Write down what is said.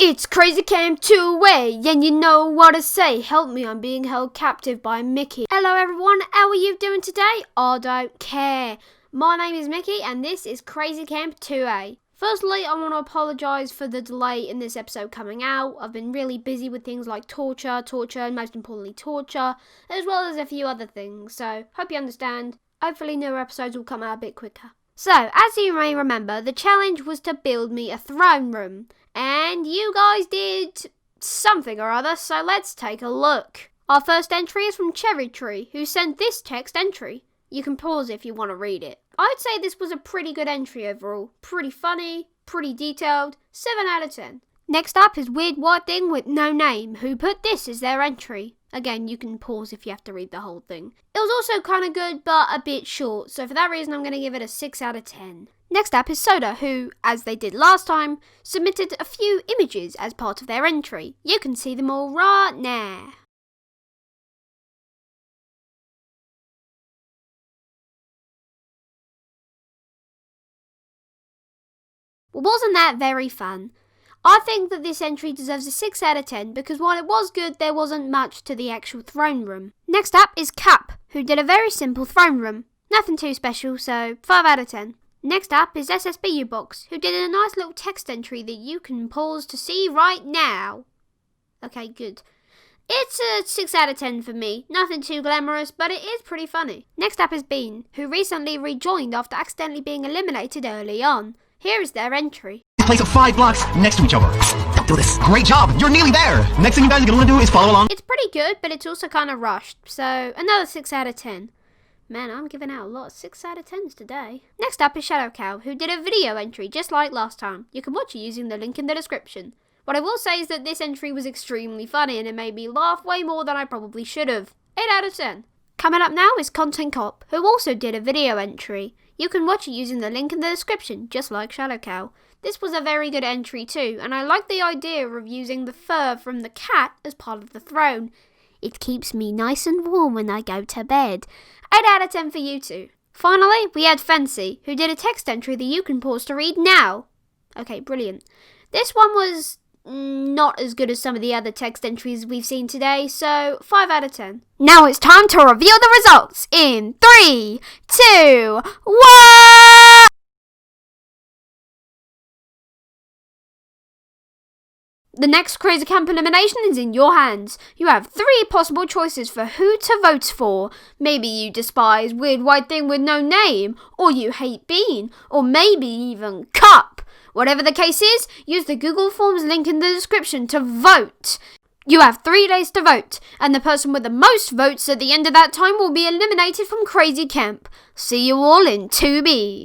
It's Crazy Camp 2-way, and you know what to say. Help me, I'm being held captive by Mickey. Hello everyone, how are you doing today? I don't care. My name is Mickey, and this is Crazy Camp 2A. Firstly, I want to apologise for the delay in this episode coming out. I've been really busy with things like torture, and most importantly torture, as well as a few other things, so hope you understand. Hopefully newer episodes will come out a bit quicker. So, as you may remember, the challenge was to build me a throne room, and you guys did something or other, so let's take a look. Our first entry is from Cherry Tree, who sent this text entry. You can pause if you want to read it. I'd say this was a pretty good entry overall. Pretty funny, pretty detailed, 7 out of 10. Next up is Weird White Thing with No Name, who put this as their entry. Again, you can pause if you have to read the whole thing. It was also kind of good, but a bit short, so for that reason I'm going to give it a 6 out of 10. Next up is Soda, who, as they did last time, submitted a few images as part of their entry. You can see them all right now. Well, wasn't that very fun? I think that this entry deserves a 6 out of 10 because while it was good, there wasn't much to the actual throne room. Next up is Cup, who did a very simple throne room. Nothing too special, so 5 out of 10. Next up is SSBU Box, who did a nice little text entry that you can pause to see right now. Okay, good. It's a 6 out of 10 for me. Nothing too glamorous, but it is pretty funny. Next up is Bean, who recently rejoined after accidentally being eliminated early on. Here is their entry. Place of 5 blocks next to each other. Don't do this. Great job. You're nearly there. Next thing you guys are going to do is follow along. It's pretty good, but it's also kind of rushed. So, another 6 out of 10. Man, I'm giving out a lot of 6 out of 10s today. Next up is Shadow Cow, who did a video entry just like last time. You can watch it using the link in the description. What I will say is that this entry was extremely funny and it made me laugh way more than I probably should have. 8 out of 10. Coming up now is Content Cop, who also did a video entry. You can watch it using the link in the description, just like Shadow Cow. This was a very good entry too, and I like the idea of using the fur from the cat as part of the throne. It keeps me nice and warm when I go to bed. 8 out of 10 for you two. Finally, we had Fancy, who did a text entry that you can pause to read now. Okay, brilliant. This one was not as good as some of the other text entries we've seen today, so 5 out of 10. Now it's time to reveal the results in 3, 2, 1! The next Crazy Camp elimination is in your hands. You have 3 possible choices for who to vote for. Maybe you despise Weird White Thing with No Name, or you hate Bean, or maybe even Cup. Whatever the case is, use the Google Forms link in the description to vote. You have 3 days to vote, and the person with the most votes at the end of that time will be eliminated from Crazy Camp. See you all in 2B.